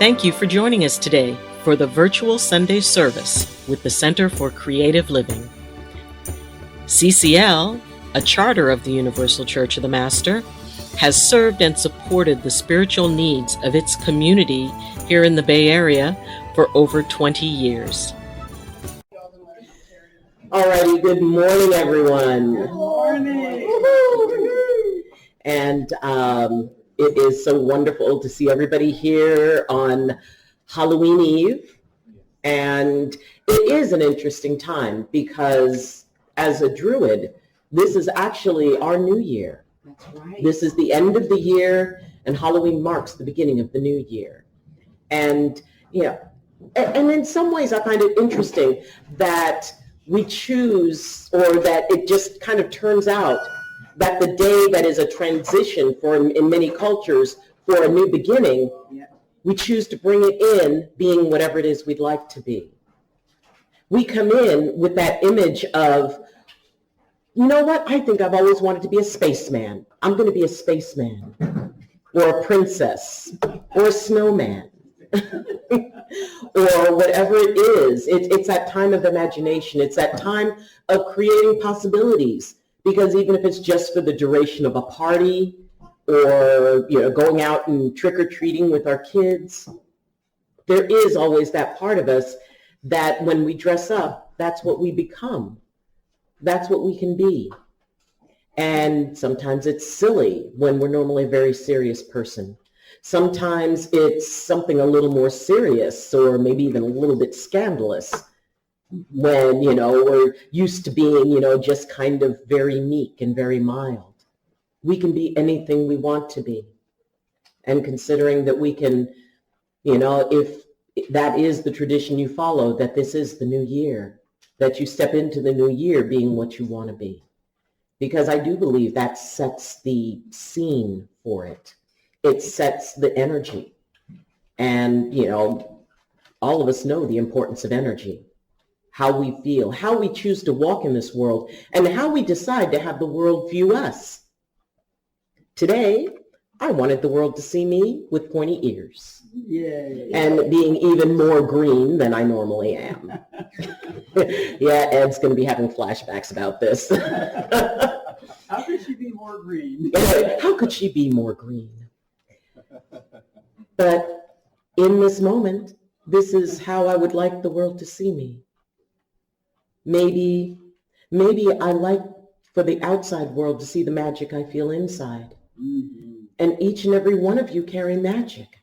Thank you for joining us today for the virtual Sunday service with the Center for Creative Living. CCL, a charter of the Universal Church of the Master, has served and supported the spiritual needs of its community here in the Bay Area for over 20 years. All righty, good morning, everyone. Good morning. And it is so wonderful to see everybody here on Halloween Eve. And it is an interesting time because as a Druid, this is actually our new year. That's right. This is the end of the year, and Halloween marks the beginning of the new year. And, and in some ways I find it interesting that we choose, or that it just kind of turns out that the day that is a transition in many cultures for a new beginning, we choose to bring it in being whatever it is we'd like to be. We come in with that image of, you know what, I think I've always wanted to be a spaceman. I'm going to be a spaceman, or a princess, or a snowman, or whatever it is. It's that time of imagination. It's that time of creating possibilities. Because even if it's just for the duration of a party, or going out and trick-or-treating with our kids, there is always that part of us that when we dress up, that's what we become. That's what we can be. And sometimes it's silly when we're normally a very serious person. Sometimes it's something a little more serious, or maybe even a little bit scandalous, when, we're used to being, just kind of very meek and very mild. We can be anything we want to be. And considering that we can, if that is the tradition you follow, that this is the new year, that you step into the new year being what you want to be. Because I do believe that sets the scene for it. It sets the energy. And, all of us know the importance of energy. How we feel, how we choose to walk in this world, and how we decide to have the world view us. Today, I wanted the world to see me with pointy ears. Yay. And being even more green than I normally am. Yeah, Ed's going to be having flashbacks about this. How could she be more green? How could she be more green? But in this moment, this is how I would like the world to see me. Maybe I like for the outside world to see the magic I feel inside. Mm-hmm. And each and every one of you carry magic.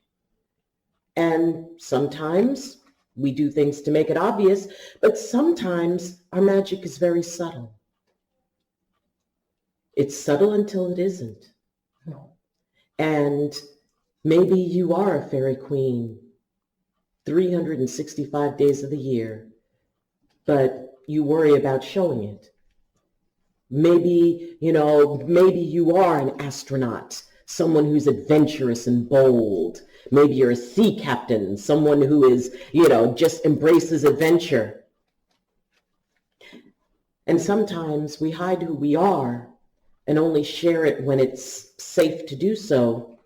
And sometimes we do things to make it obvious, but sometimes our magic is very subtle. It's subtle until it isn't. And maybe you are a fairy queen 365 days of the year, but you worry about showing it. Maybe you are an astronaut, someone who's adventurous and bold. Maybe you're a sea captain, someone who is, just embraces adventure. And sometimes we hide who we are and only share it when it's safe to do so,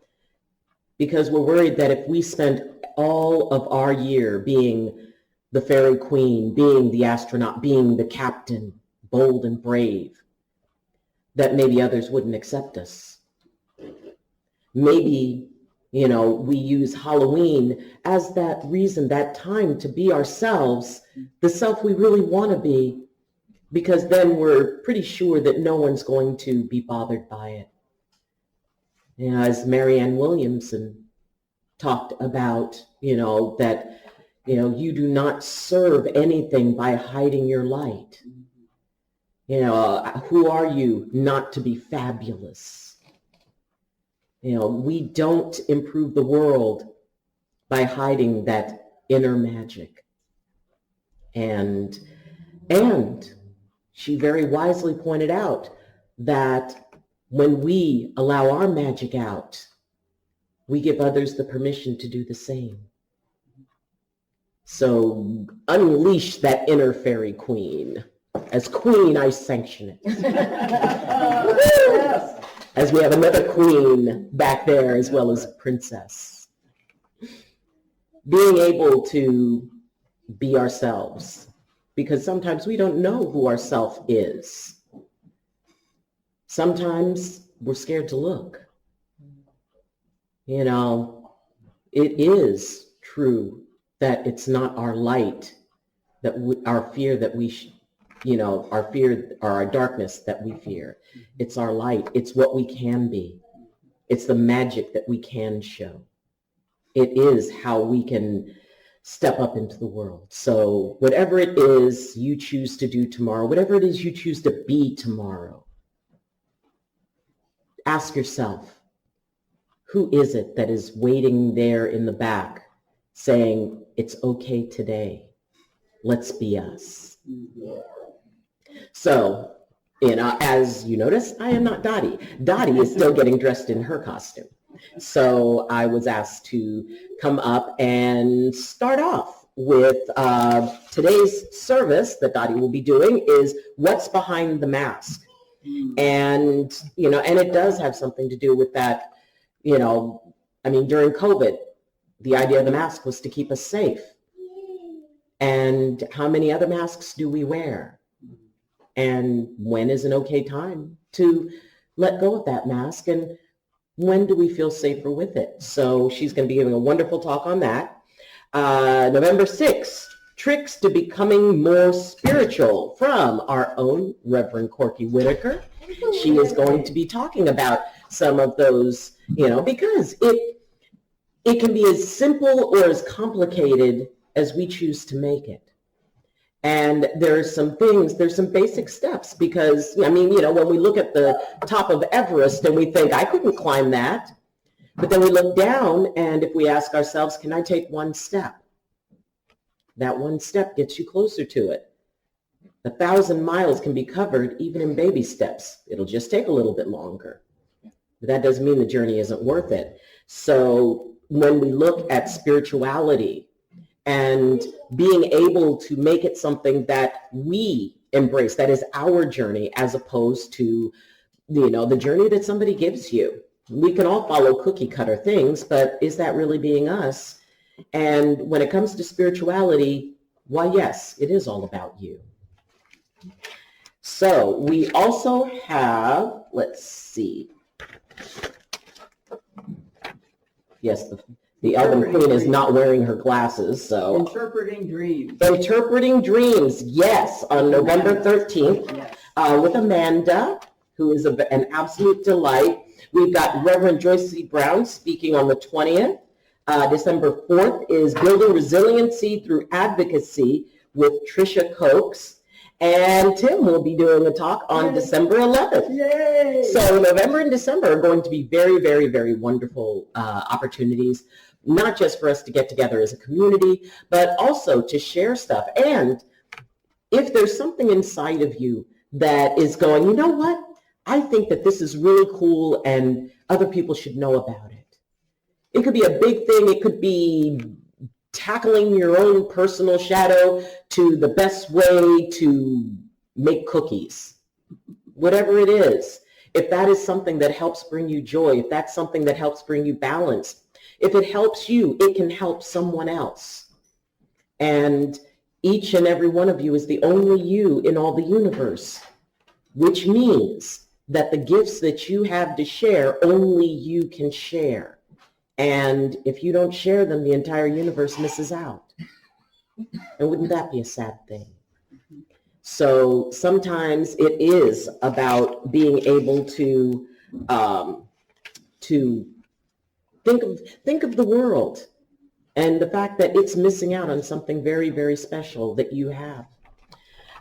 because we're worried that if we spend all of our year being the fairy queen, being the astronaut, being the captain, bold and brave, that maybe others wouldn't accept us. Maybe, we use Halloween as that reason, that time to be ourselves, the self we really want to be, because then we're pretty sure that no one's going to be bothered by it. As Marianne Williamson talked about, that you do not serve anything by hiding your light. Who are you not to be fabulous? We don't improve the world by hiding that inner magic. And she very wisely pointed out that when we allow our magic out, we give others the permission to do the same. So unleash that inner fairy queen. As queen, I sanction it. As we have another queen back there as well as princess. being able to be ourselves, because sometimes we don't know who ourself is. Sometimes we're scared to look. You know, it is true that it's not our light, that our fear that our fear or our darkness that we fear. It's our light. It's what we can be. It's the magic that we can show. It is how we can step up into the world. So whatever it is you choose to do tomorrow, whatever it is you choose to be tomorrow, ask yourself, who is it that is waiting there in the back saying, it's okay today. Let's be us. So, as you notice, I am not Dottie. Dottie is still getting dressed in her costume. So I was asked to come up and start off with today's service that Dottie will be doing is what's behind the mask. And, and it does have something to do with that, during COVID, the idea of the mask was to keep us safe. And how many other masks do we wear? And when is an okay time to let go of that mask? And when do we feel safer with it? So she's going to be giving a wonderful talk on that. November 6th, Tricks to Becoming More Spiritual from our own Reverend Corky Whitaker. She is going to be talking about some of those, because it can be as simple or as complicated as we choose to make it. And there's some basic steps because, when we look at the top of Everest and we think, I couldn't climb that. But then we look down and if we ask ourselves, can I take one step? That one step gets you closer to it. 1,000 miles can be covered even in baby steps. It'll just take a little bit longer. But that doesn't mean the journey isn't worth it. So when we look at spirituality, and being able to make it something that we embrace, that is our journey, as opposed to, the journey that somebody gives you. We can all follow cookie cutter things, but is that really being us? And when it comes to spirituality, why, yes, it is all about you. So we also have, let's see. Yes, the Elven Queen is not wearing her glasses, so. Interpreting Dreams. Interpreting Dreams, yes, on November 13th, Yes. With Amanda, who is an absolute delight. We've got Reverend Joyce C. Brown speaking on the 20th. December 4th is Building Resiliency Through Advocacy with Tricia Cokes. And Tim will be doing a talk on December 11th. Yay! So November and December are going to be very, very, very wonderful opportunities, not just for us to get together as a community, but also to share stuff. And if there's something inside of you that is going, you know what? I think that this is really cool and other people should know about it. It could be a big thing. It could be tackling your own personal shadow to the best way to make cookies. Whatever it is, if that is something that helps bring you joy, if that's something that helps bring you balance, if it helps you, it can help someone else. And each and every one of you is the only you in all the universe, which means that the gifts that you have to share, only you can share. And if you don't share them, the entire universe misses out. And wouldn't that be a sad thing? So sometimes it is about being able to think of the world and the fact that it's missing out on something very, very special that you have.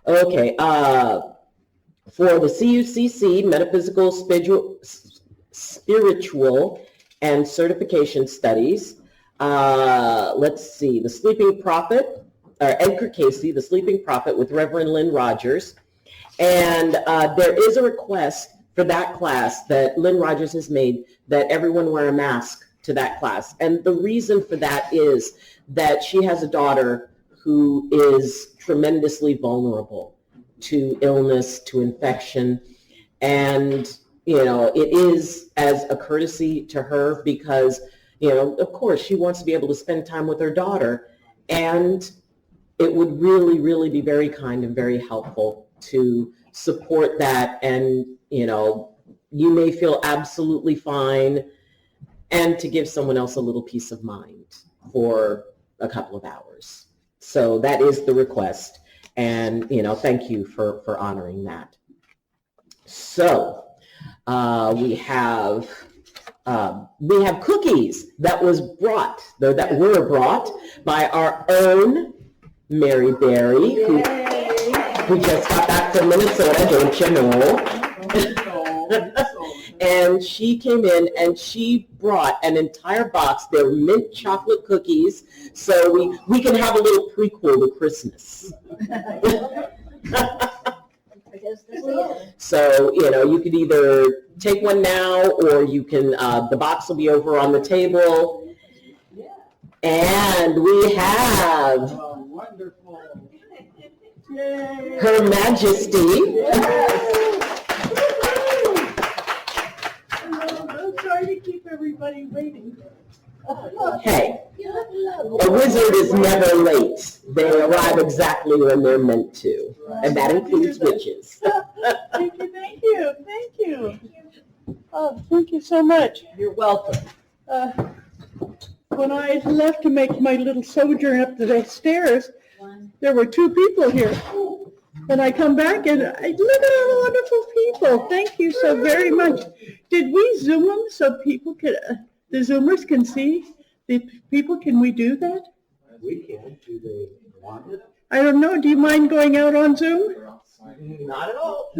Okay, for the CUCC, Metaphysical, Spiritual, and Certification Studies, let's see, The Sleeping Prophet, Edgar Casey, The Sleeping Prophet with Reverend Lynn Rogers. And there is a request for that class that Lynn Rogers has made that everyone wear a mask to that class. And the reason for that is that she has a daughter who is tremendously vulnerable to illness, to infection. And, it is as a courtesy to her because, Of course, she wants to be able to spend time with her daughter. And it would really, really be very kind and very helpful to support that. And, you may feel absolutely fine, and to give someone else a little peace of mind for a couple of hours. So that is the request. And, thank you for honoring that. So we have cookies that were brought by our own Mary Berry, who just got back from Minnesota, don't you know? And she came in and she brought an entire box. They're mint chocolate cookies, so we can have a little prequel to Christmas. So, you could either take one now, or you can, the box will be over on the table. And we have Her Majesty. I'm sorry to keep everybody waiting. Hey, a wizard is never late. They arrive exactly when they're meant to, and that includes witches. Thank you. Oh, thank you so much. You're welcome. When I left to make my little sojourn up the stairs, there were 2 people here. And I come back and look at all the wonderful people. Thank you so very much. Did we Zoom them so people can, the Zoomers can see the people? Can we do that? We can. Do they want it? I don't know. Do you mind going out on Zoom? Not at all.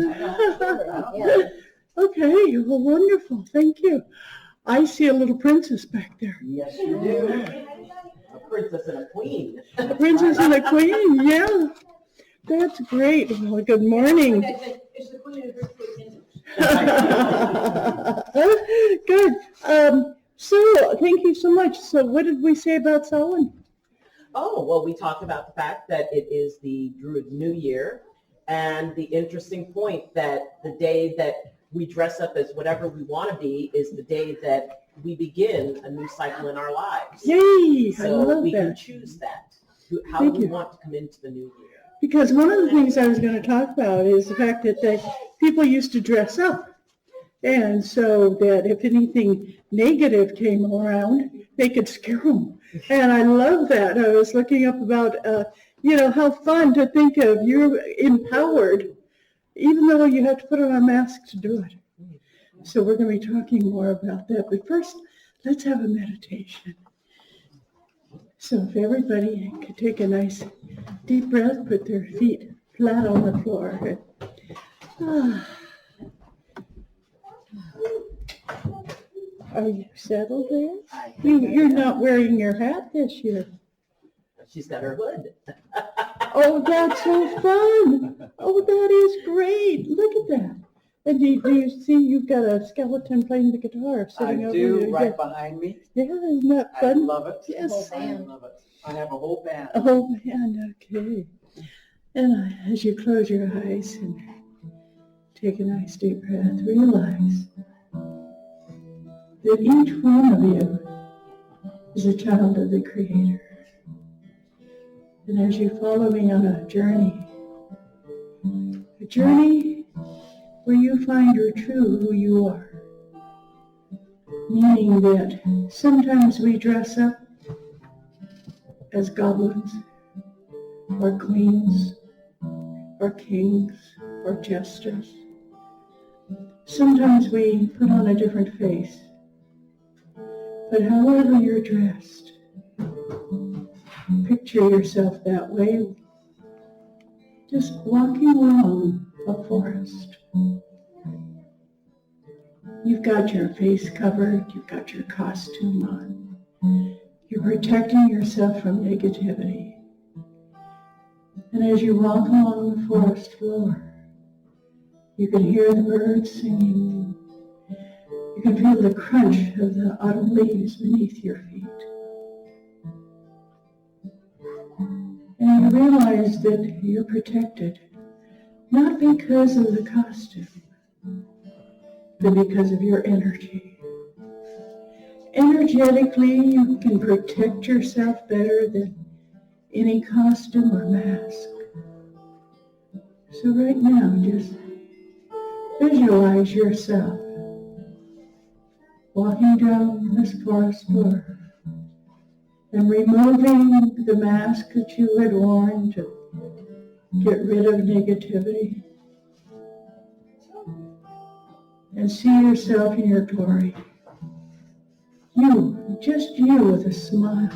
Okay, well, wonderful. Thank you. I see a little princess back there. Yes, you do. A princess and a queen. A princess and a queen, yeah. That's great. Well, good morning. Good. So, thank you so much. So, what did we say about Samhain? Oh, well, we talked about the fact that it is the Druid New Year, and the interesting point that the day that we dress up as whatever we want to be is the day that we begin a new cycle in our lives. Yay! I So love we that. can choose that. How Thank do we you. want to come into the new year? Because one of the things I was going to talk about is the fact that people used to dress up. And so that if anything negative came around, they could scare them. And I love that. I was looking up about, how fun to think of you're empowered, even though you have to put on a mask to do it. So we're going to be talking more about that. But first, let's have a meditation. So if everybody could take a nice deep breath, put their feet flat on the floor. Are you settled there? You're not wearing your hat this year. She's got her hood. Oh, that's so fun. Oh, that is great. Look at that. And do you see you've got a skeleton playing the guitar sitting I over do, there? right behind me. Yeah, isn't that I fun? love it. Yes. I love it. I have a whole band. Oh, man, okay. And as you close your eyes and take a nice deep breath, realize that each one of you is a child of the Creator. And as you follow me on a journey where you find your true who you are, meaning that sometimes we dress up as goblins, or queens, or kings, or jesters. Sometimes we put on a different face. But however you're dressed, picture yourself that way, just walking along a forest. You've got your face covered, you've got your costume on. You're protecting yourself from negativity. And as you walk along the forest floor, you can hear the birds singing. You can feel the crunch of the autumn leaves beneath your feet. And you realize that you're protected, not because of the costume, but because of your energy. Energetically, you can protect yourself better than any costume or mask. So right now, just visualize yourself walking down this forest floor and removing the mask that you had worn to get rid of negativity. And see yourself in your glory. You, just you with a smile.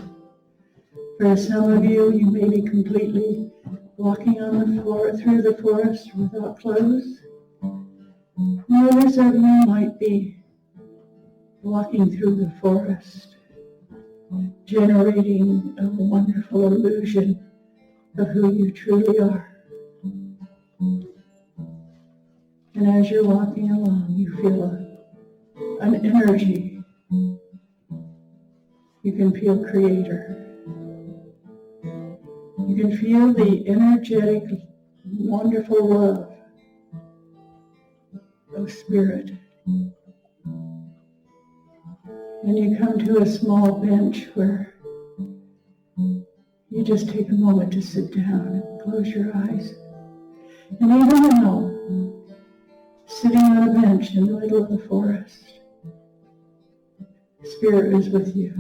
For some of you, you may be completely walking on the floor through the forest without clothes. And others of you might be walking through the forest, generating a wonderful illusion of who you truly are. And as you're walking along, you feel an energy. You can feel Creator. You can feel the energetic, wonderful love of Spirit. And you come to a small bench where you just take a moment to sit down and close your eyes. And even now, sitting on a bench in the middle of the forest, Spirit is with you.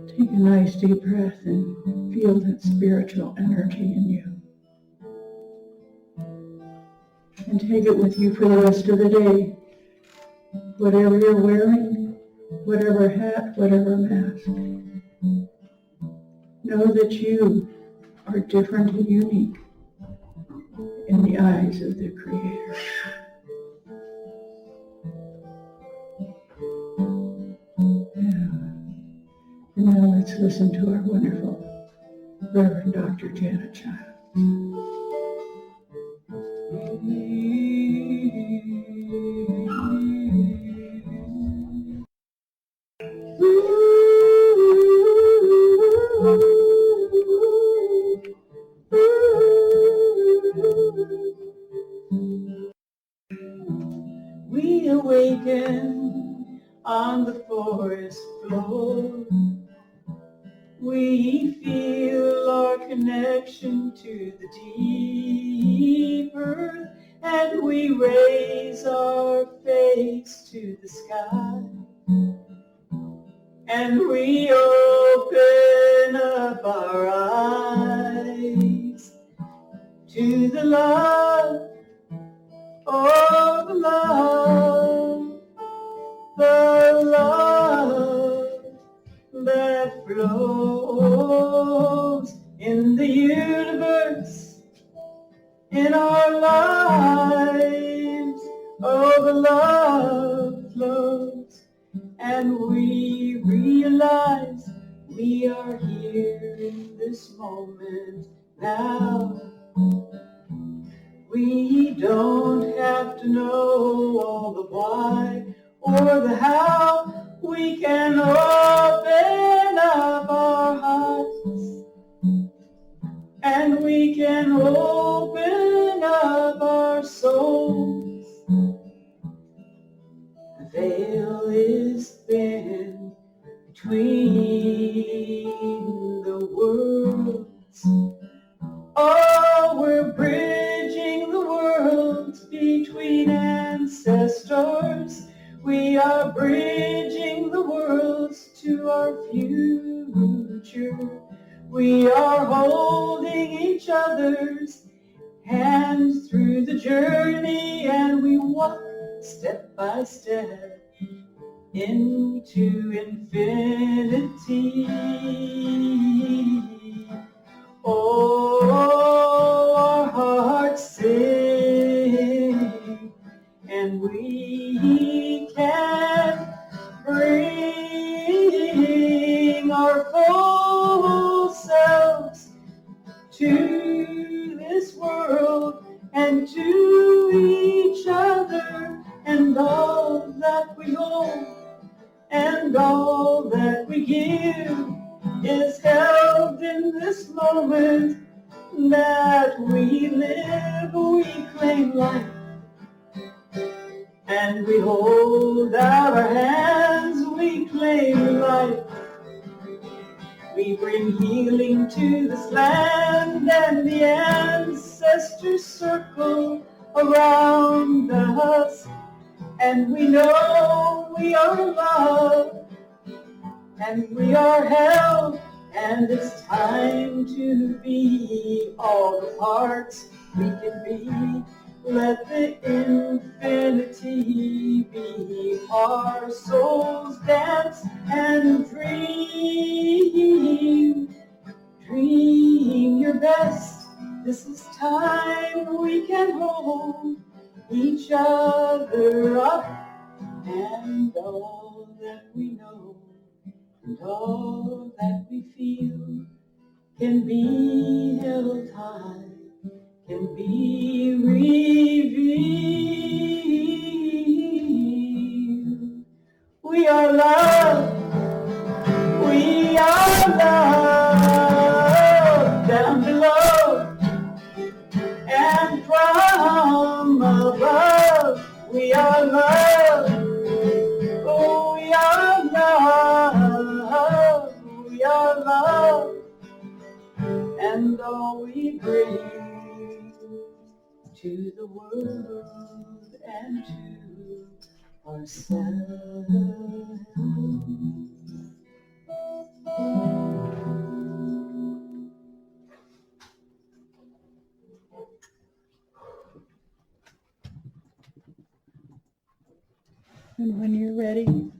Take a nice deep breath and feel that spiritual energy in you. And take it with you for the rest of the day. Whatever you're wearing, whatever hat, whatever mask. Know that you are different and unique in the eyes of the Creator. And now let's listen to our wonderful Reverend Dr. Janet Childs. We awaken on the forest floor. We feel our connection to the deep earth, and we raise our face to the sky. And we open up our eyes to the love, oh, the love that flows in the universe, in our lives. Oh, the love flows, and we realize we are here in this moment now. We don't have to know all the why or the how. We can open up our hearts, and we can open up our souls. The veil is thin between the worlds. Oh, we're bridging the worlds between ancestors. We are bridging the worlds to our future. We are holding each other's hands through the journey, and we walk step by step into infinity. Oh, our hearts sing, and we can bring our full selves to this world and to each other, and all that we hold and all that we give is held in this moment that we live. We claim life and we hold out our hands, we claim life. We bring healing to this land, and the ancestors circle around us, and we know we are loved, and we are held, and it's time to be all the parts we can be. Let the infinity be. Our souls dance and dream. Dream your best. This is time we can hold each other up. And all that we know and all that we feel can be held high, can be revealed. We are love, we are love, down below and from above. We are love, oh, we are love, we are love, and all we bring to the world and to ourselves. And when you're ready,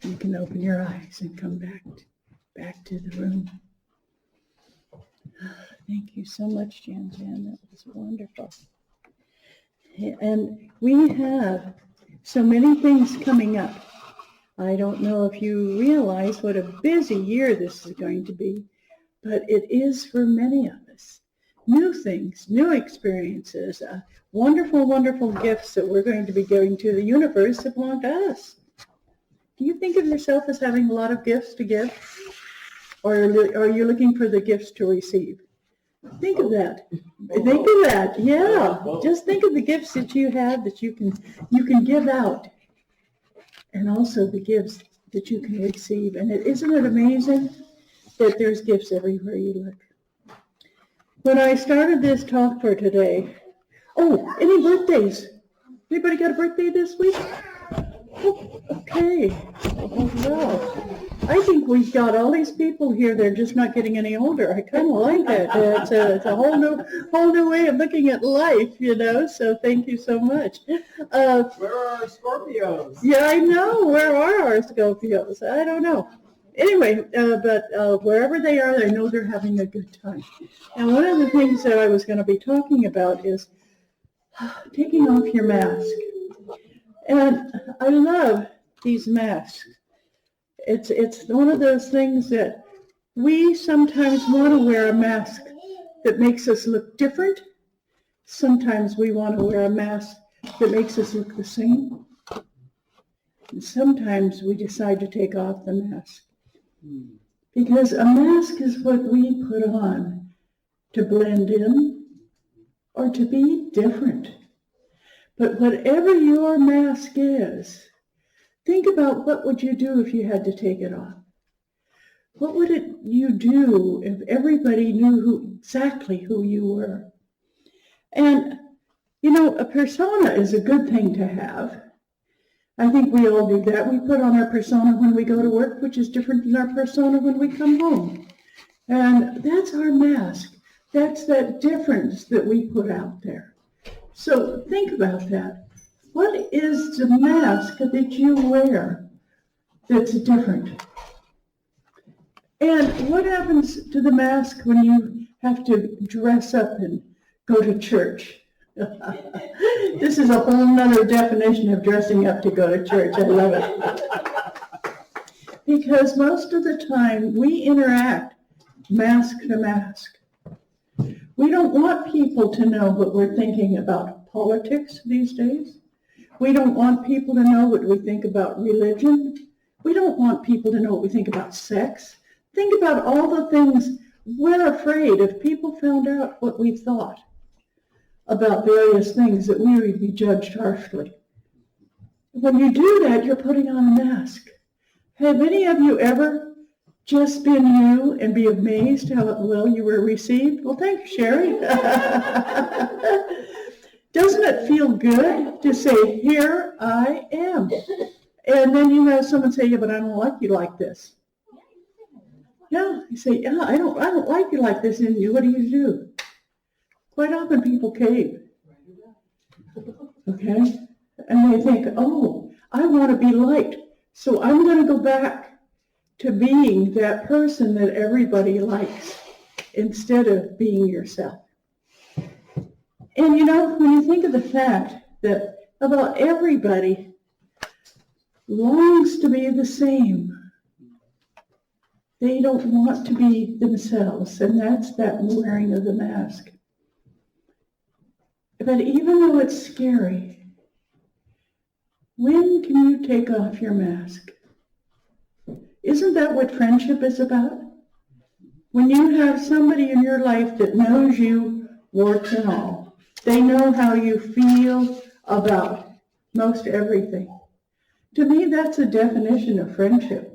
you can open your eyes and come back to the room. Thank you so much, Jan. That was wonderful. And we have so many things coming up. I don't know if you realize what a busy year this is going to be, but it is for many of us. New things, new experiences, wonderful, wonderful gifts that we're going to be giving to the universe that belong to us. Do you think of yourself as having a lot of gifts to give? Or are you looking for the gifts to receive? Think of that. Think of that. Yeah. Just think of the gifts that you have that you can give out, and also the gifts that you can receive. And isn't it amazing that there's gifts everywhere you look? When I started this talk for today, any birthdays? Anybody got a birthday this week? Oh, okay. Well, I think we've got all these people here. They're just not getting any older. I kind of like that. It's a whole new way of looking at life, So thank you so much. Where are our Scorpios? Yeah, I know. Where are our Scorpios? I don't know. Anyway, but wherever they are, I know they're having a good time. And one of the things that I was going to be talking about is taking off your mask. And I love these masks. It's one of those things that we sometimes want to wear a mask that makes us look different. Sometimes we want to wear a mask that makes us look the same. And sometimes we decide to take off the mask. Because a mask is what we put on to blend in or to be different. But whatever your mask is, think about what would you do if you had to take it off? What would you do if everybody knew exactly who you were? And, a persona is a good thing to have. I think we all do that. We put on our persona when we go to work, which is different than our persona when we come home. And that's our mask. That's that difference that we put out there. So think about that. What is the mask that you wear that's different? And what happens to the mask when you have to dress up and go to church? This is a whole nother definition of dressing up to go to church. I love it. Because most of the time we interact mask to mask. We don't want people to know what we're thinking about politics these days. We don't want people to know what we think about religion. We don't want people to know what we think about sex. Think about all the things we're afraid if people found out what we thought. about various things that we would be judged harshly. When you do that, you're putting on a mask. Have any of you ever just been you and be amazed how well you were received? Well, thank you, Sherry. Doesn't it feel good to say, here I am? And then you have someone say, yeah, but I don't like you like this. Yeah, you say, yeah, I don't like you like this. And what do? Quite often people cave. Okay? And they think, oh, I want to be liked. So I'm going to go back to being that person that everybody likes instead of being yourself. And you know, when you think of the fact that about everybody longs to be the same, they don't want to be themselves, and that's that wearing of the mask. But even though it's scary, when can you take off your mask? Isn't that what friendship is about? When you have somebody in your life that knows you, warts and all, they know how you feel about most everything. To me, that's a definition of friendship.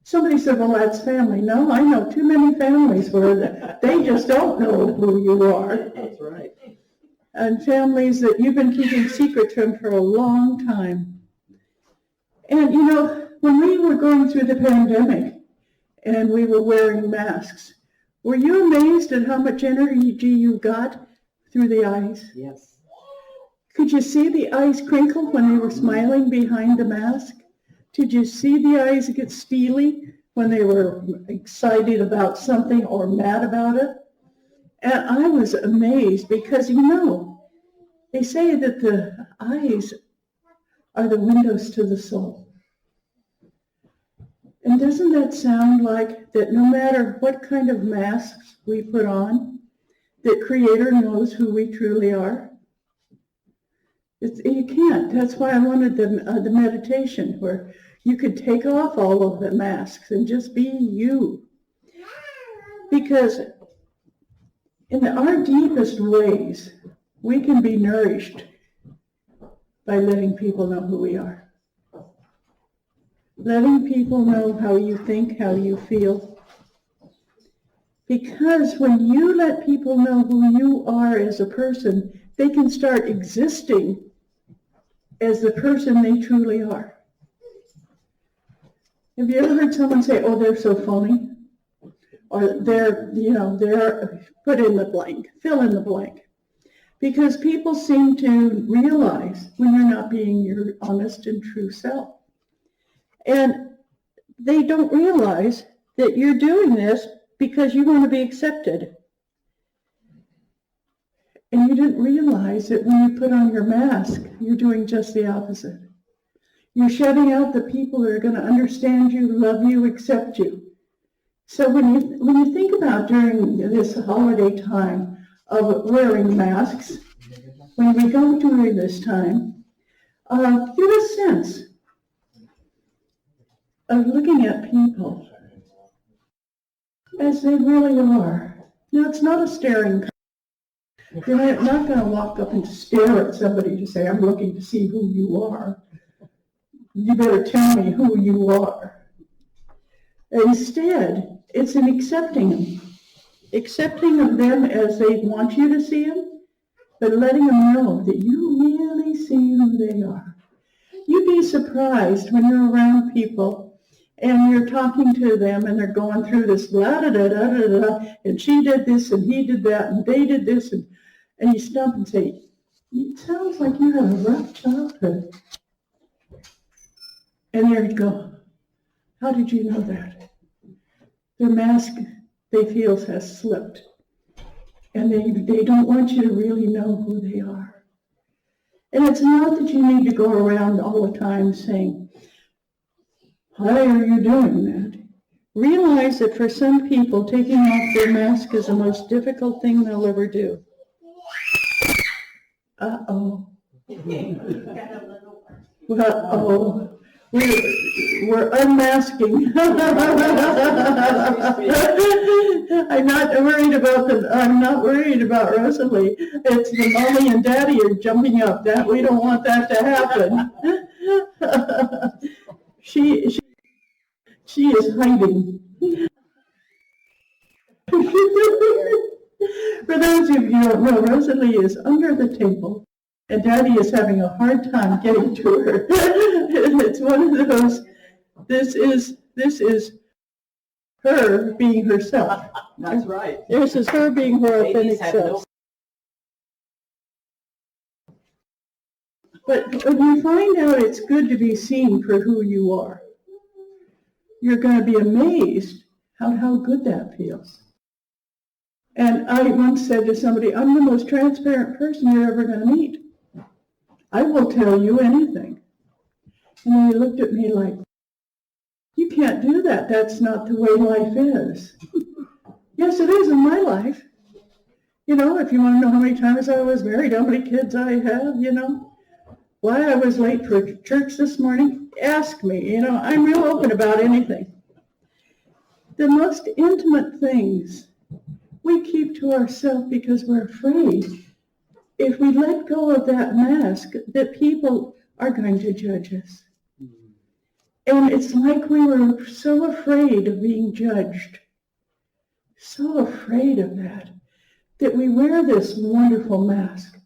Somebody said, well, that's family. No, I know too many families where they just don't know who you are. That's right. And families that you've been keeping secrets from for a long time. And you know, when we were going through the pandemic and we were wearing masks, were you amazed at how much energy you got through the eyes? Yes. Could you see the eyes crinkle when they were smiling behind the mask? Did you see the eyes get steely when they were excited about something or mad about it? And I was amazed because, you know, they say that the eyes are the windows to the soul. And doesn't that sound like that no matter what kind of masks we put on, that Creator knows who we truly are? You can't. That's why I wanted the meditation where you could take off all of the masks and just be you. Because in our deepest ways, we can be nourished by letting people know who we are. Letting people know how you think, how you feel. Because when you let people know who you are as a person, they can start existing as the person they truly are. Have you ever heard someone say, oh, they're so phony? Or they're put in the blank, fill in the blank. Because people seem to realize when you're not being your honest and true self. And they don't realize that you're doing this because you want to be accepted. And you didn't realize that when you put on your mask, you're doing just the opposite. You're shutting out the people that are going to understand you, love you, accept you. So when you think about during this holiday time of wearing masks, when we go during this time, get a sense of looking at people as they really are. Now, it's not a staring. You're not going to walk up and stare at somebody to say, I'm looking to see who you are. You better tell me who you are. Instead, it's an accepting of them as they want you to see them, but letting them know that you really see who they are. You'd be surprised when you're around people and you're talking to them and they're going through this blah, da, da, da, da, da, and she did this and he did that and they did this, and you stop and say, it sounds like you had a rough childhood. And there you go. How did you know that? Their mask, they feel, has slipped. And they don't want you to really know who they are. And it's not that you need to go around all the time saying, why are you doing that? Realize that for some people, taking off their mask is the most difficult thing they'll ever do. Uh-oh. Uh-oh. We're unmasking. I'm not worried about Rosalie. It's the mommy and daddy are jumping up. That we don't want that to happen. She is hiding. For those of you who don't know, Rosalie is under the table, and Daddy is having a hard time getting to her. It's one of those. This is her being herself. That's right. This is her being her authentic Ladies have no- self. But when you find out it's good to be seen for who you are, you're going to be amazed how good that feels. And I once said to somebody, I'm the most transparent person you're ever going to meet. I will tell you anything. And he looked at me like, you can't do that. That's not the way life is. Yes, it is in my life. You know, if you want to know how many times I was married, how many kids I have, you know, why I was late for church this morning, ask me. You know, I'm real open about anything. The most intimate things we keep to ourselves because we're afraid if we let go of that mask that people are going to judge us. And it's like we were so afraid of being judged, so afraid of that we wear this wonderful mask.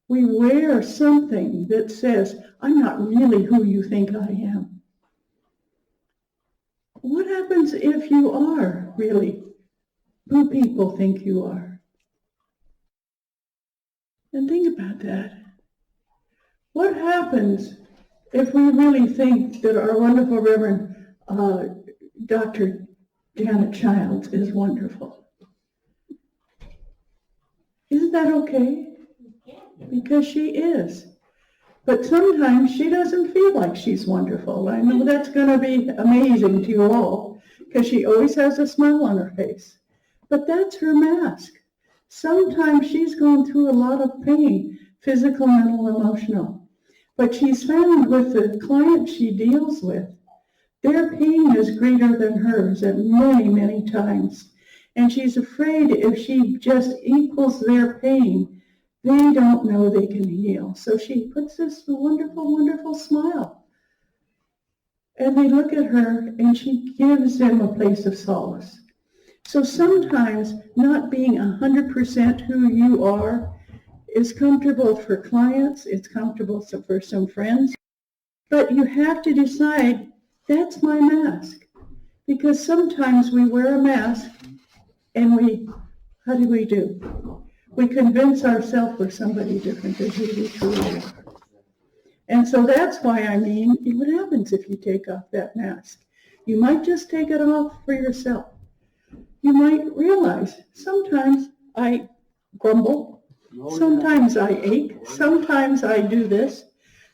We wear something that says, I'm not really who you think I am. What happens if you are really who people think you are? And think about that. What happens if we really think that our wonderful Reverend Dr. Janet Childs is wonderful? Isn't that okay? Because she is. But sometimes she doesn't feel like she's wonderful. I know that's going to be amazing to you all, because she always has a smile on her face. But that's her mask. Sometimes she's going through a lot of pain, physical, mental, emotional. But she's found with the clients she deals with, their pain is greater than hers at many, many times. And she's afraid if she just equals their pain, they don't know they can heal. So she puts this wonderful, wonderful smile. And they look at her and she gives them a place of solace. So sometimes not being 100% who you are is comfortable for clients, it's comfortable for some friends, but you have to decide, that's my mask. Because sometimes we wear a mask and how do we do? We convince ourselves we're somebody different than who we truly are. And so that's why what happens if you take off that mask? You might just take it off for yourself. You might realize sometimes I grumble, sometimes I ache, sometimes I do this.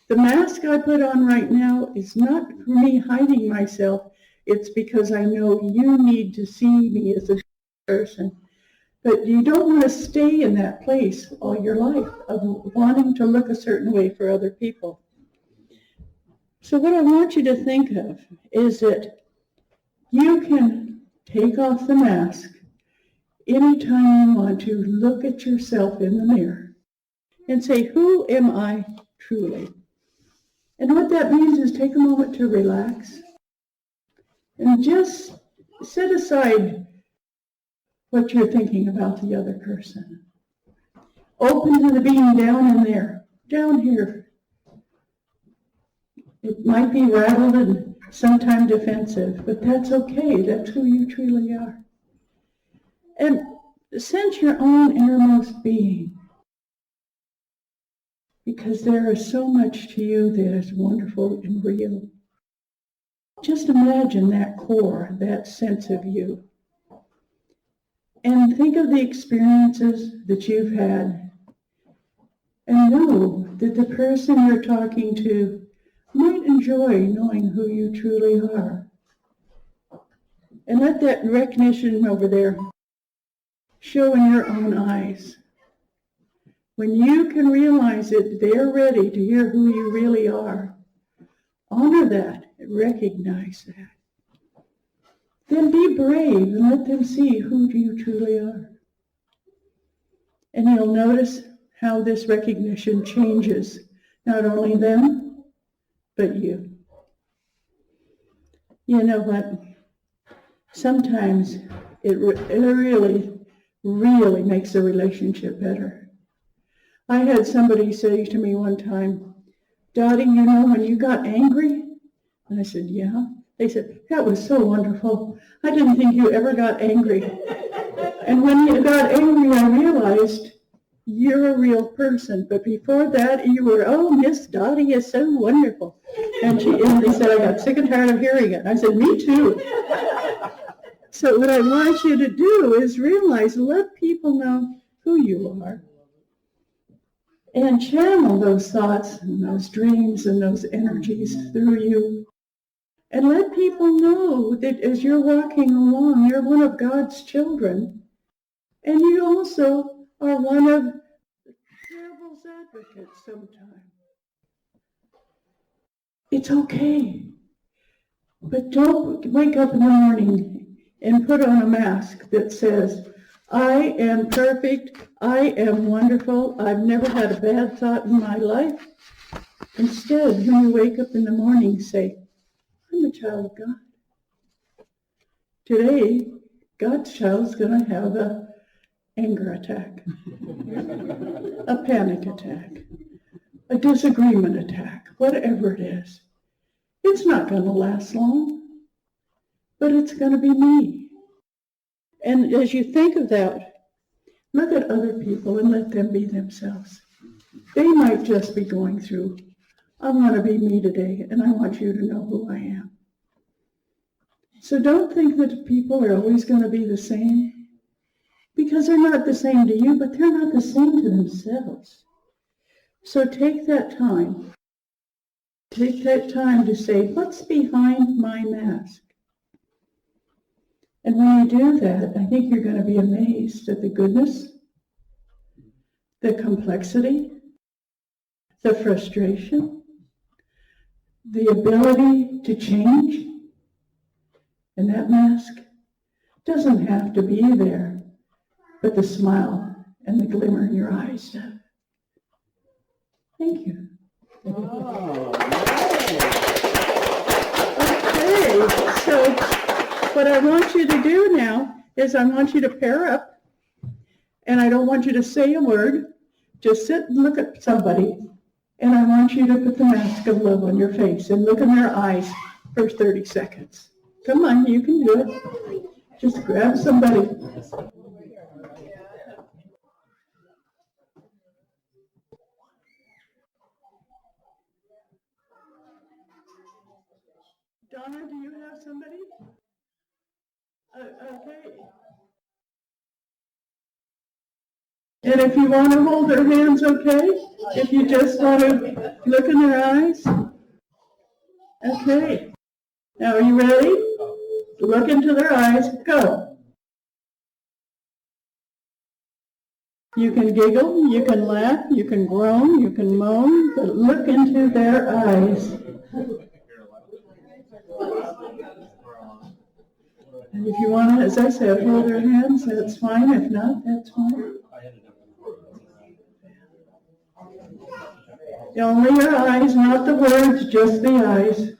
The mask I put on right now is not for me hiding myself. It's because I know you need to see me as a person. But you don't want to stay in that place all your life of wanting to look a certain way for other people. So what I want you to think of is that you can take off the mask anytime you want to look at yourself in the mirror and say, who am I truly? And what that means is take a moment to relax and just set aside what you're thinking about the other person. Open to the being down in there, down here. It might be rattled and sometimes defensive, but that's okay. That's who you truly are. And sense your own innermost being, because there is so much to you that is wonderful and real. Just imagine that core, that sense of you. And think of the experiences that you've had, and know that the person you're talking to might enjoy knowing who you truly are. And let that recognition over there show in your own eyes. When you can realize that they're ready to hear who you really are, honor that, recognize that. then be brave and let them see who you truly are. And you'll notice how this recognition changes not only them, but you. You know what? Sometimes it really, really makes a relationship better. I had somebody say to me one time, Dottie, you know, when you got angry? And I said, yeah. They said, that was so wonderful. I didn't think you ever got angry. And when you got angry, I realized you're a real person. But before that, you were, oh, Miss Dottie is so wonderful. And they said, I got sick and tired of hearing it. I said, me too. So what I want you to do is realize, let people know who you are. And channel those thoughts and those dreams and those energies through you. And let people know that as you're walking along, you're one of God's children. And you also are one of the devil's advocates sometimes. It's okay. But don't wake up in the morning and put on a mask that says, I am perfect, I am wonderful, I've never had a bad thought in my life. Instead, when you wake up in the morning, say, I'm a child of God. Today, God's child's going to have an anger attack, a panic attack, a disagreement attack, whatever it is. It's not going to last long, but it's going to be me. And as you think of that, look at other people and let them be themselves. They might just be going through, I want to be me today, and I want you to know who I am. So don't think that people are always going to be the same, because they're not the same to you, but they're not the same to themselves. So take that time. Take that time to say, what's behind my mask? And when you do that, I think you're going to be amazed at the goodness, the complexity, the frustration, the ability to change. And that mask doesn't have to be there, but the smile and the glimmer in your eyes does. Thank you. Oh, Okay, so what I want you to do now is I want you to pair up, and I don't want you to say a word. Just sit and look at somebody, and I want you to put the mask of love on your face and look in their eyes for 30 seconds. Come on, you can do it. Just grab somebody. Donna, do you have somebody? Okay. And if you want to hold their hands, okay? If you just want to look in their eyes? Okay. Now, are you ready? Look into their eyes. Go. You can giggle, you can laugh, you can groan, you can moan, but look into their eyes. And if you want to, as I said, hold their hands, that's fine. If not, that's fine. Only your eyes, not the words, just the eyes.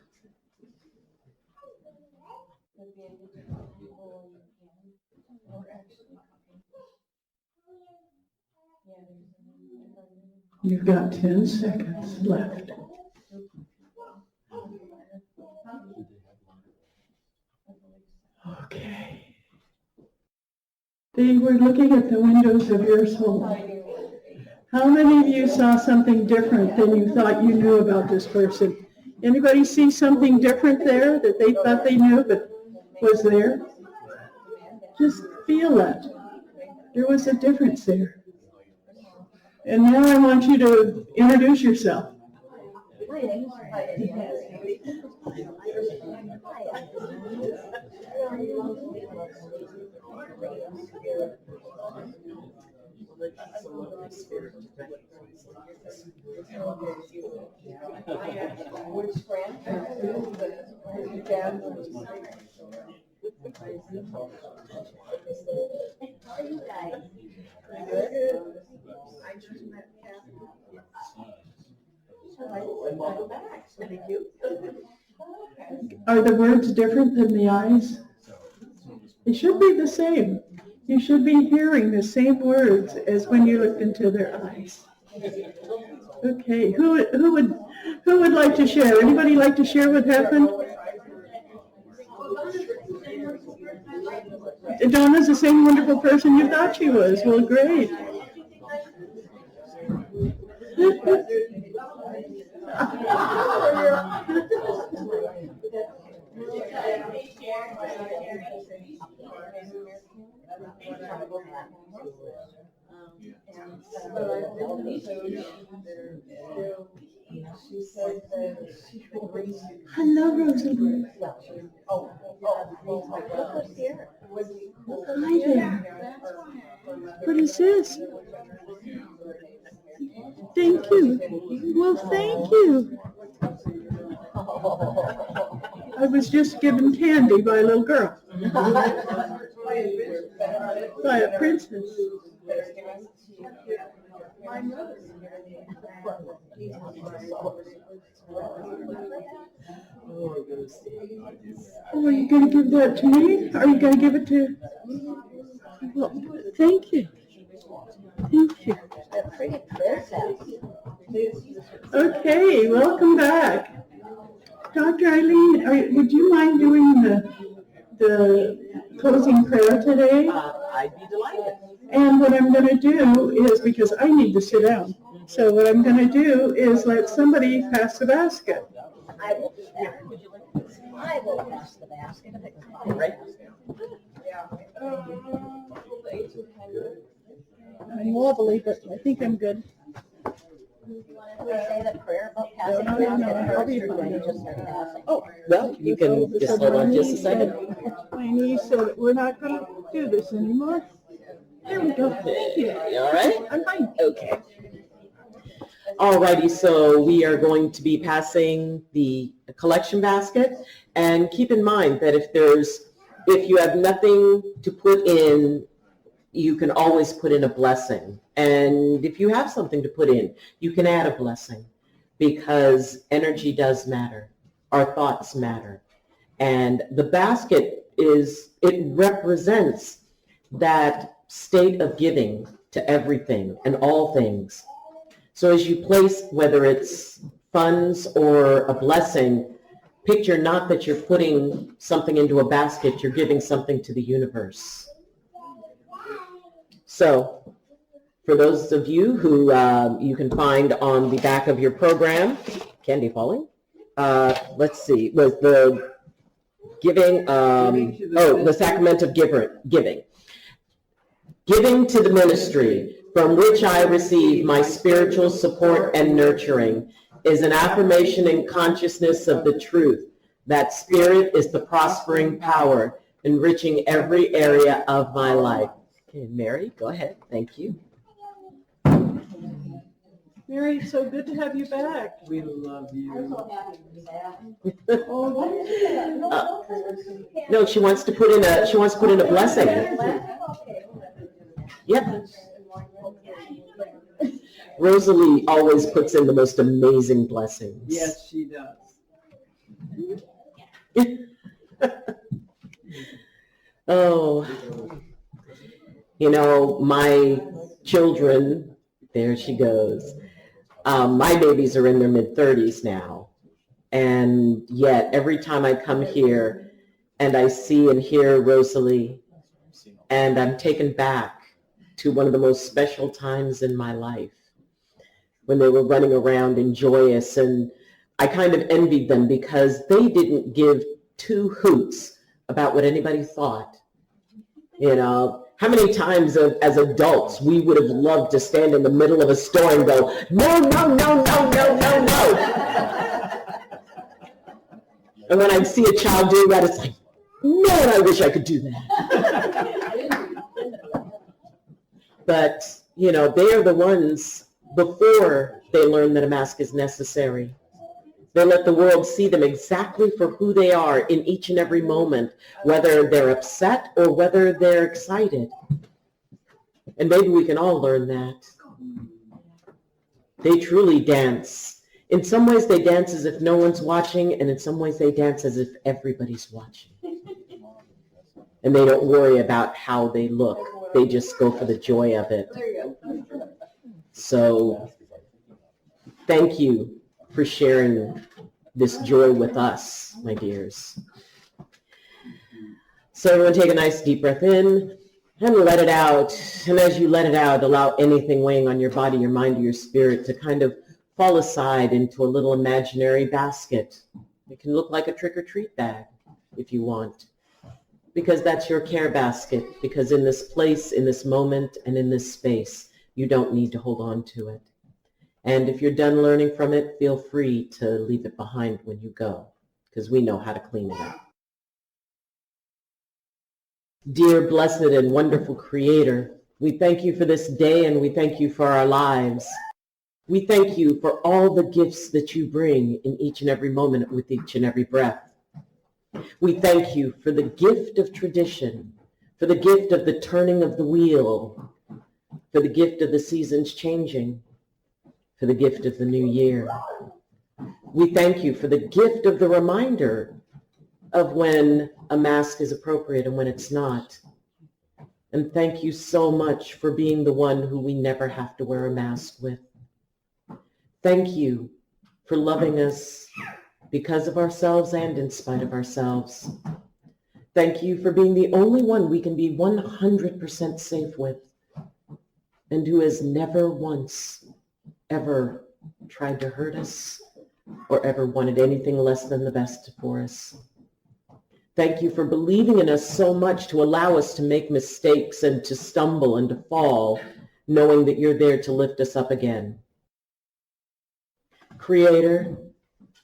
You've got 10 seconds left. Okay. They were looking at the windows of your soul. How many of you saw something different than you thought you knew about this person? Anybody see something different there that they thought they knew but was there? Just feel that. There was a difference there. And now I want you to introduce yourself. Welcome back. Thank you. Are the words different than the eyes? They should be the same. You should be hearing the same words as when you looked into their eyes. Okay, who would like to share? Anybody like to share what happened? Donna's the same wonderful person you thought she was. Well, great. Hello, Rosalie. Hi there. What is this? Thank you. Well, thank you. I was just given candy by a little girl. By a princess. Oh, are you going to give that to me? Are you going to give it to... Well, thank you. Thank you. Okay, welcome back. Dr. Eileen, would you mind doing the closing prayer today? I'd be delighted. And what I'm going to do is, because I need to sit down, so what I'm going to do is let somebody pass the basket. I will do that. I will pass the basket. Right. I'm wobbly, but I think I'm good. We say the prayer about passing the No, basket. I'll be fine. You just start passing. Oh, Well, you can just hold on just a second. my niece said we're not going to do this anymore. There we go. Thank you. You all right? I'm fine. Okay. Alrighty, so we are going to be passing the collection basket, and keep in mind that if you have nothing to put in, you can always put in a blessing. And if you have something to put in, you can add a blessing, because energy does matter. Our thoughts matter. And the basket it represents that state of giving to everything and all things. So as you place, whether it's funds or a blessing, picture not that you're putting something into a basket, you're giving something to the universe. So for those of you who you can find on the back of your program, candy falling, let's see, was the giving, the sacrament of giving. Giving to the ministry, from which I receive my spiritual support and nurturing, is an affirmation and consciousness of the truth that spirit is the prospering power, enriching every area of my life. Okay, Mary, go ahead. Thank you. Mary, so good to have you back. We love you. I'm so happy to be back. No, she wants to put in a blessing. Yep. Rosalie always puts in the most amazing blessings. Yes, she does. Oh, my children, there she goes. My babies are in their mid-30s now. And yet every time I come here and I see and hear Rosalie, and I'm taken back to one of the most special times in my life, when they were running around and joyous, and I kind of envied them because they didn't give two hoots about what anybody thought. How many times as adults we would have loved to stand in the middle of a store and go, no, no, no, no, no, no, no. And when I'd see a child doing that, it's like, man, I wish I could do that. But, they are the ones, before they learn that a mask is necessary, They let the world see them exactly for who they are in each and every moment, whether they're upset or whether they're excited. And maybe we can all learn that. They truly dance. In some ways, they dance as if no one's watching, and in some ways, they dance as if everybody's watching. And they don't worry about how they look. They just go for the joy of it. So, thank you for sharing this joy with us, my dears. So everyone take a nice deep breath in and let it out. And as you let it out, allow anything weighing on your body, your mind, or your spirit to kind of fall aside into a little imaginary basket. It can look like a trick-or-treat bag if you want, because that's your care basket, because in this place, in this moment, and in this space, you don't need to hold on to it. And if you're done learning from it, feel free to leave it behind when you go, because we know how to clean it up. Dear, blessed, and wonderful Creator, we thank you for this day, and we thank you for our lives. We thank you for all the gifts that you bring in each and every moment with each and every breath. We thank you for the gift of tradition, for the gift of the turning of the wheel, for the gift of the seasons changing, for the gift of the new year. We thank you for the gift of the reminder of when a mask is appropriate and when it's not. And thank you so much for being the one who we never have to wear a mask with. Thank you for loving us because of ourselves and in spite of ourselves. Thank you for being the only one we can be 100% safe with, and who has never once ever tried to hurt us or ever wanted anything less than the best for us. Thank you for believing in us so much to allow us to make mistakes and to stumble and to fall, knowing that you're there to lift us up again. Creator,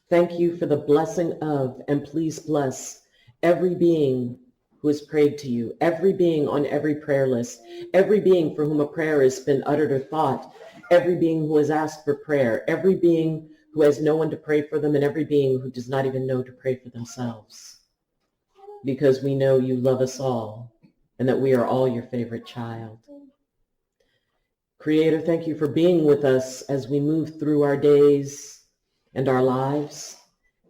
thank you for the blessing of, and please bless every being who has prayed to you, every being on every prayer list, every being for whom a prayer has been uttered or thought, every being who has asked for prayer, every being who has no one to pray for them, and every being who does not even know to pray for themselves. Because we know you love us all, and that we are all your favorite child. Creator, thank you for being with us as we move through our days and our lives.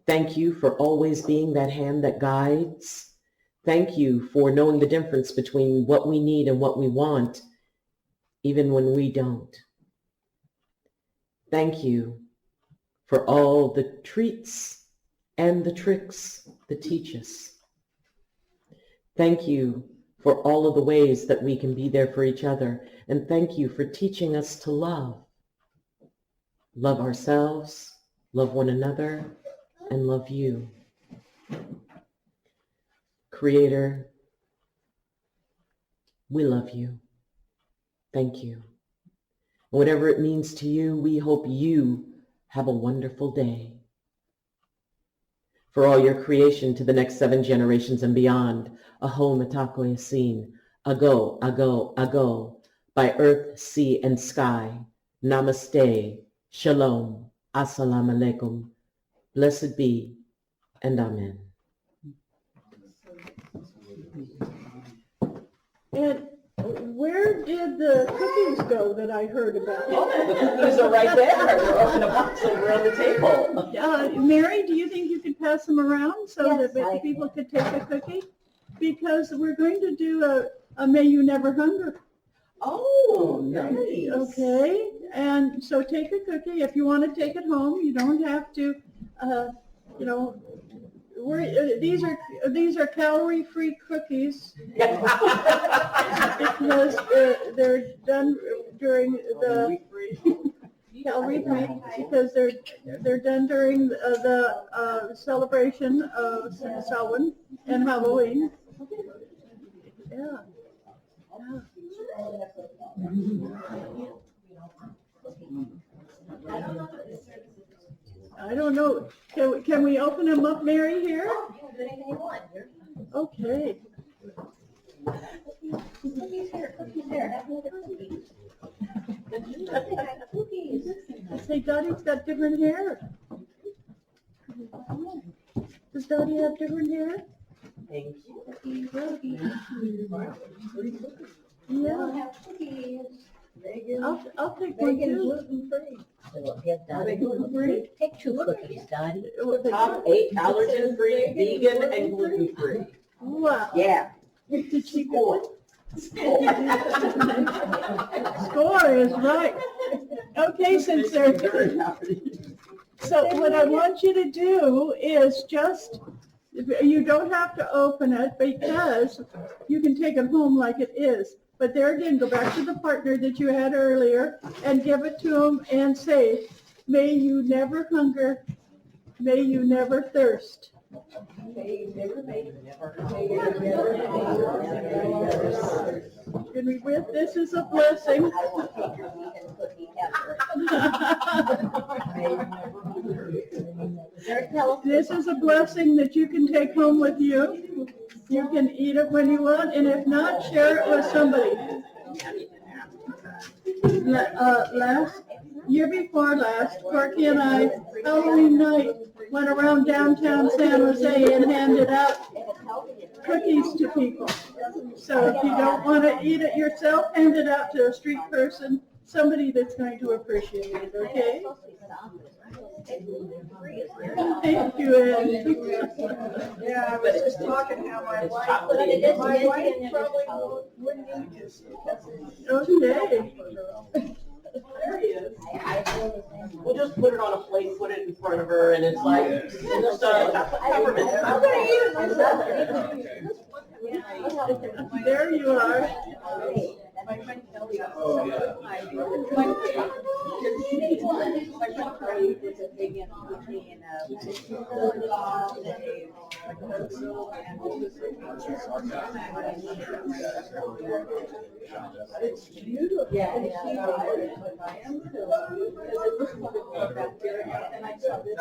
Thank you for always being that hand that guides. Thank you for knowing the difference between what we need and what we want, even when we don't. Thank you for all the treats and the tricks that teach us. Thank you for all of the ways that we can be there for each other. And thank you for teaching us to love. Love ourselves, love one another, and love you. Creator, we love you. Thank you. Whatever it means to you, we hope you have a wonderful day. For all your creation to the next 7 generations and beyond, aho matako yasin, ago, ago, ago, by earth, sea, and sky, namaste, shalom, assalamu alaikum, blessed be, and amen. And where did the cookies go that I heard about? Oh, the cookies are right there. They're open a box over on the table. Mary, do you think you could pass them around so Yes, that I people could take a cookie? Because we're going to do a May You Never Hunger. Oh, nice. Okay, and so take a cookie. If you want to take it home, you don't have to, these are calorie-free cookies because they're done during the calorie-free because they're done during the celebration of Samhain and Halloween. Yeah. I don't know. Can we open them up, Mary, here? Anything you want. Okay. Cookies here, cookies here. Have another cookie. Cookies. I say, Dottie's got different hair. Does Dottie have different hair? Thank you. Yeah, I'll take one Vegan too. gluten-free. So get Dottie gluten-free. Take 2 cookies, Dottie. Top 8 allergen-free, vegan, and gluten-free. Wow. Yeah. Did she Score. Score is right. Okay, since they're, so what I want you to do is just, you don't have to open it because you can take it home like it is. But there again, go back to the partner that you had earlier and give it to them and say, may you never hunger, may you never thirst. Can we with this is a blessing. This is a blessing that you can take home with you. You can eat it when you want, and if not, share it with somebody. Year before last, Corky and I, Halloween night, went around downtown San Jose and handed out cookies to people. So if you don't want to eat it yourself, hand it out to a street person, somebody that's going to appreciate it, okay? Thank you, Ed. Yeah, I was just talking how my wife probably wouldn't eat this because it's. Okay. There he is. We'll just put it on a plate, put it in front of her, and it's like, just peppermint. I'm gonna eat it myself. There you are. My friend Kelly. My friend Kelly is a big in it's beautiful. Yeah. I am too. Because it looks like that there, and I saw this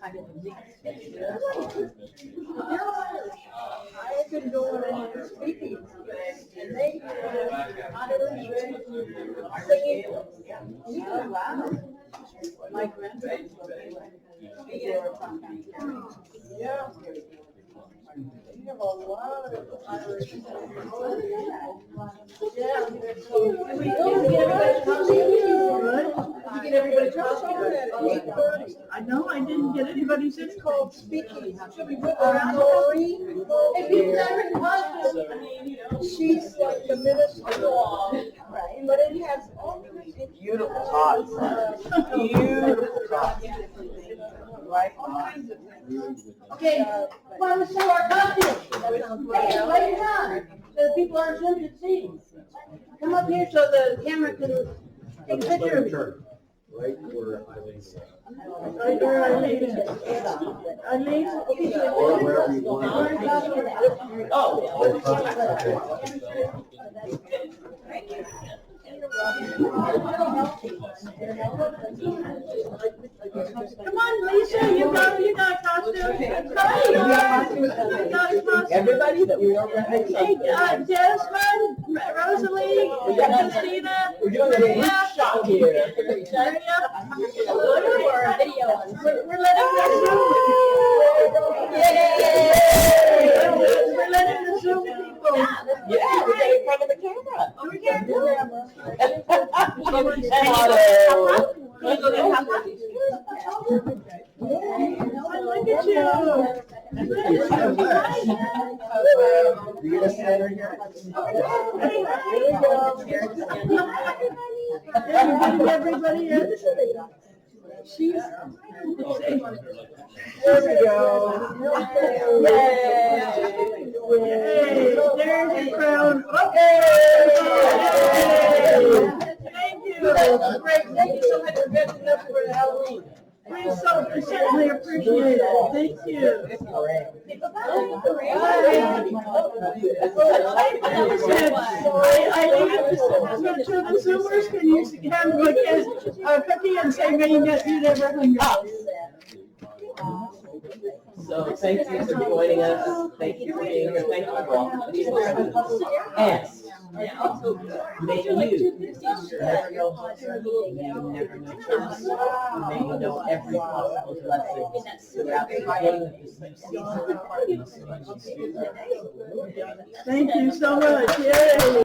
kind of a mix. I've been going and speaking, and they singing. Wow. My grandparents were from yeah. We have a lot of Irish. Yeah. We get everybody costume at 8:30. I know I didn't get anybody's It's info. called speaking. Should we put around the tree? If you never costume, I mean, she's like the minister, right? But it has all kinds of Beautiful tots. Beautiful tots. Right? all kinds of things. Okay, well, let's show our costume. Hey, wait it on, so the people on Zoom can see. Come up here so the camera can take a picture of you. Right where Eileen's at. Right where Eileen. Eileen? Or wherever you want. Come on, Lisa, you got a costume. You got a costume. Everybody that we don't Hey, recognize. Desmond, Rosalie, Christina, We're doing a group shot here. We're letting the Zoom. We're letting the Zoom people. Yeah, we're getting in front of the camera. Over here. Look at you. You gonna stand right here? Everybody is. She's. There we go. Yay. There's your crown. Okay. Thank you. Great, thank you so much for getting us for Halloween. We certainly appreciate it. Thank you. I leave to the Zoomers, can you hand a cookie and say, may you never hunger? So thank you for joining us. Thank you for being here. Thank you for all. And May you never know what's you never know truth. May you know every possible blessing throughout the beginning of this new season. Thank you so much. Yay.